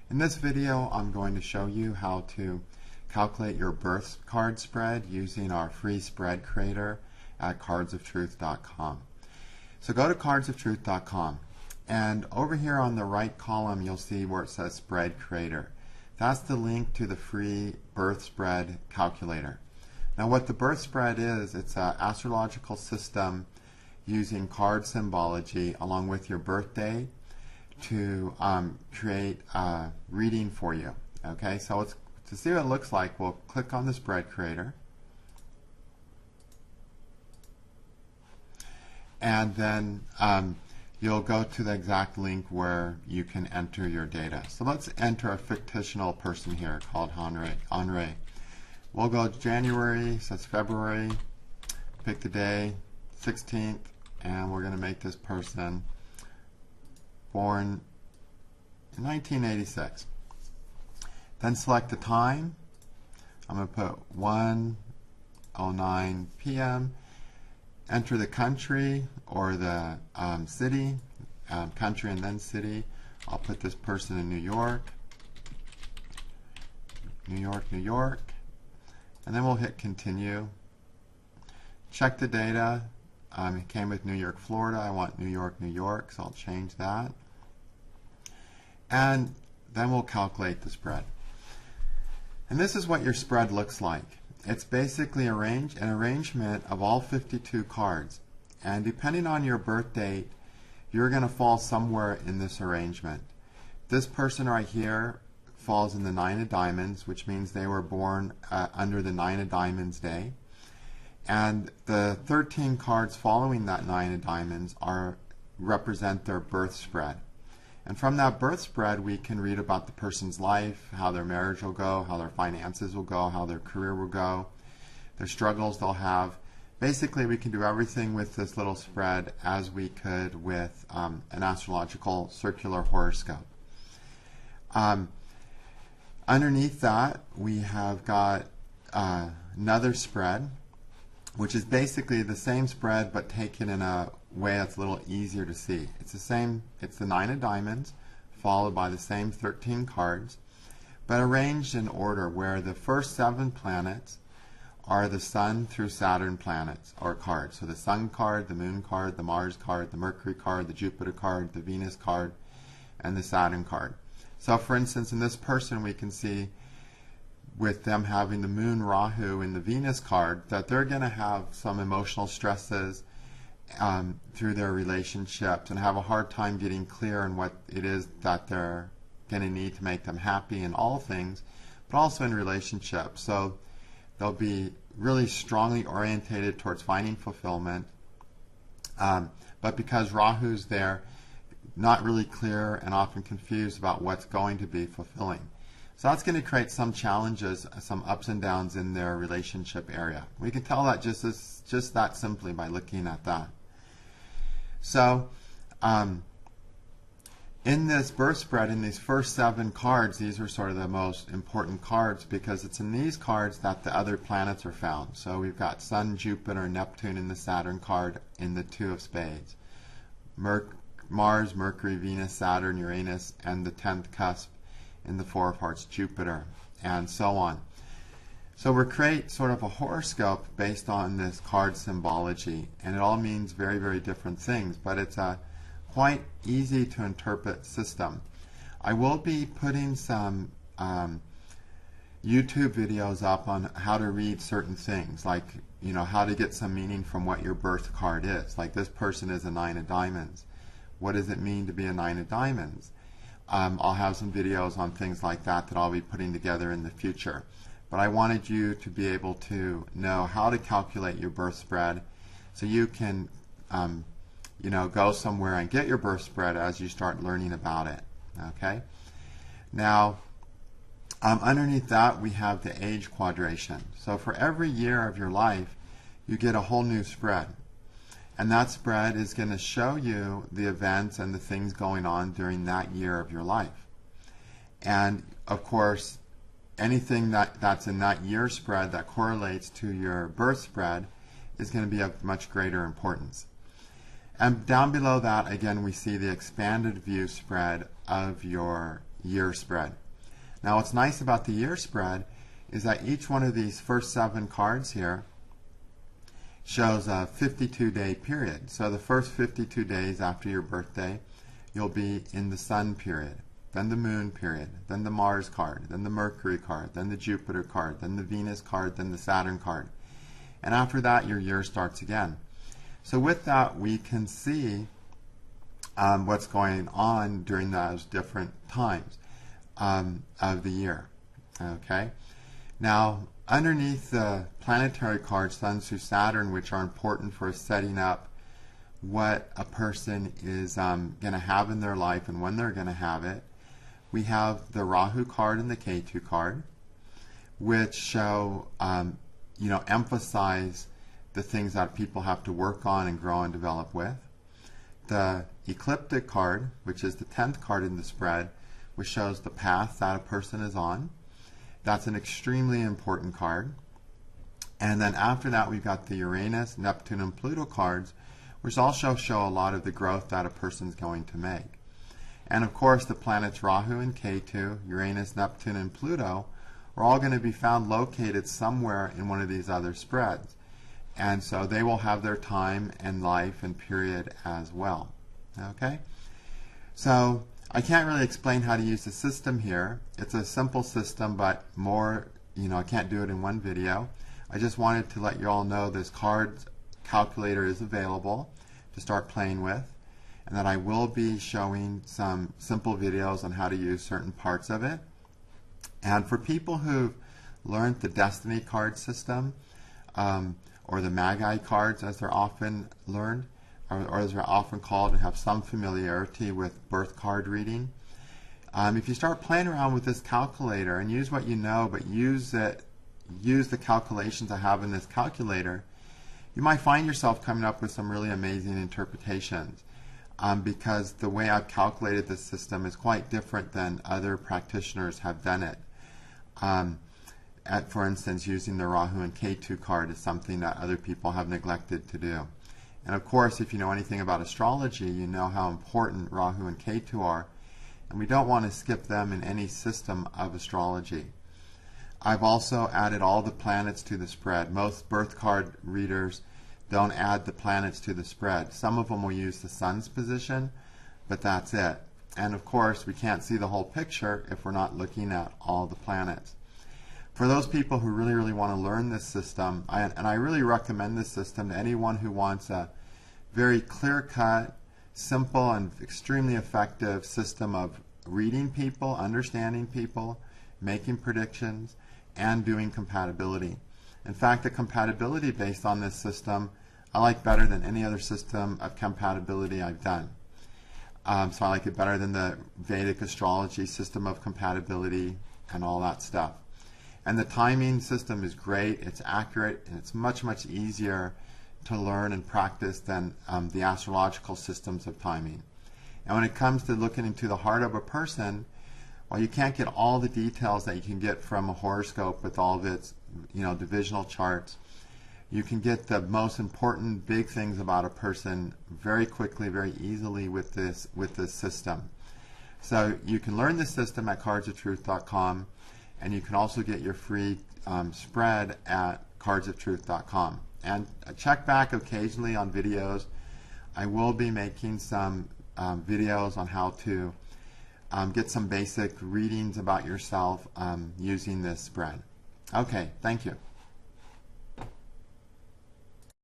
In this video, I'm going to show you how to calculate your birth card spread using our free spread creator at cardsoftruth.com. So go to cardsoftruth.com, and over here on the right column you'll see where it says Spread Creator. That's the link to the free birth spread calculator. Now what the birth spread is, it's an astrological system using card symbology along with your birthday to create a reading for you. Okay, so to see what it looks like, we'll click on the spread creator, and then you'll go to the exact link where you can enter your data. So let's enter a fictional person here called Heinrich. We'll go January, so it's February, pick the day, 16th, and we're going to make this person born in 1986. Then select the time. I'm going to put 1:09 p.m. Enter the country or the city, country and then city. I'll put this person in New York, New York, and then we'll hit continue. Check the data. It came with New York, Florida. I want New York, so I'll change that. And then we'll calculate the spread. And this is what your spread looks like. It's basically an arrangement of all 52 cards. And depending on your birth date, you're going to fall somewhere in this arrangement. This person right here falls in the 9 of diamonds, which means they were born under the 9 of diamonds day. And the 13 cards following that 9 of diamonds represent their birth spread. And from that birth spread, we can read about the person's life, how their marriage will go, how their finances will go, how their career will go, their struggles they'll have. Basically, we can do everything with this little spread as we could with an astrological circular horoscope. Underneath that, we have got another spread, which is basically the same spread but taken in a way that's a little easier to see. It's the same, it's the 9 of diamonds followed by the same 13 cards, but arranged in order where the first 7 planets are the Sun through Saturn planets or cards. So the Sun card, the Moon card, the Mars card, the Mercury card, the Jupiter card, the Venus card, and the Saturn card. So for instance, in this person we can see with them having the Moon Rahu in the Venus card that they're going to have some emotional stresses through their relationships and have a hard time getting clear on what it is that they're going to need to make them happy in all things, but also in relationships. So they'll be really strongly orientated towards finding fulfillment, but because Rahu's there, not really clear and often confused about what's going to be fulfilling. So that's going to create some challenges, some ups and downs in their relationship area. We can tell that just that simply by looking at that. So in this birth spread, in these first 7 cards, these are sort of the most important cards because it's in these cards that the other planets are found. So we've got Sun, Jupiter, Neptune in the Saturn card in the 2 of spades. Mars, Mercury, Venus, Saturn, Uranus, and the 10th cusp in the 4 of hearts, Jupiter, and so on. So we create sort of a horoscope based on this card symbology, and it all means very, very different things, but it's a quite easy to interpret system. I will be putting some YouTube videos up on how to read certain things, like how to get some meaning from what your birth card is. Like this person is a 9 of diamonds. What does it mean to be a 9 of diamonds? I'll have some videos on things like that that I'll be putting together in the future. But I wanted you to be able to know how to calculate your birth spread so you can go somewhere and get your birth spread as you start learning about it. Okay? Now, underneath that we have the age quadration. So for every year of your life, you get a whole new spread. And that spread is going to show you the events and the things going on during that year of your life. And of course, anything that's in that year spread that correlates to your birth spread is going to be of much greater importance. And down below that, again, we see the expanded view spread of your year spread. Now what's nice about the year spread is that each one of these first 7 cards here shows a 52-day period. So the first 52 days after your birthday, you'll be in the Sun period, then the Moon period, then the Mars card, then the Mercury card, then the Jupiter card, then the Venus card, then the Saturn card. And after that, your year starts again. So with that, we can see what's going on during those different times of the year. Okay. Now, underneath the planetary cards, Sun through Saturn, which are important for setting up what a person is going to have in their life and when they're going to have it, we have the Rahu card and the Ketu card, which show, emphasize the things that people have to work on and grow and develop with. The Ecliptic card, which is the 10th card in the spread, which shows the path that a person is on. That's an extremely important card. And then after that, we've got the Uranus, Neptune, and Pluto cards, which also show a lot of the growth that a person's going to make. And of course, the planets Rahu and Ketu, Uranus, Neptune, and Pluto are all going to be found located somewhere in one of these other spreads. And so they will have their time and life and period as well. Okay? So I can't really explain how to use the system here. It's a simple system, but more, I can't do it in one video. I just wanted to let you all know this card calculator is available to start playing with, and that I will be showing some simple videos on how to use certain parts of it. And for people who've learned the Destiny card system, or the Magi cards as they're often learned, or as they're often called, and have some familiarity with birth card reading, if you start playing around with this calculator and use what you know, but use the calculations I have in this calculator, you might find yourself coming up with some really amazing interpretations, because the way I've calculated this system is quite different than other practitioners have done it. For instance, using the Rahu and Ketu card is something that other people have neglected to do. And of course, if you know anything about astrology, you know how important Rahu and Ketu are, and we don't want to skip them in any system of astrology. I've also added all the planets to the spread. Most birth card readers don't add the planets to the spread. Some of them will use the Sun's position, but that's it. And of course, we can't see the whole picture if we're not looking at all the planets. For those people who really, really want to learn this system, and I really recommend this system to anyone who wants a very clear-cut, simple, and extremely effective system of reading people, understanding people, making predictions, and doing compatibility. In fact, the compatibility based on this system I like better than any other system of compatibility I've done. So I like it better than the Vedic astrology system of compatibility and all that stuff. And the timing system is great, it's accurate, and it's much, much easier to learn and practice than the astrological systems of timing. And when it comes to looking into the heart of a person, well, you can't get all the details that you can get from a horoscope with all of its, divisional charts. You can get the most important big things about a person very quickly, very easily with this system. So you can learn this system at cardsoftruth.com, and you can also get your free spread at cardsoftruth.com. And check back occasionally on videos. I will be making some videos on how to get some basic readings about yourself using this spread. Okay, thank you.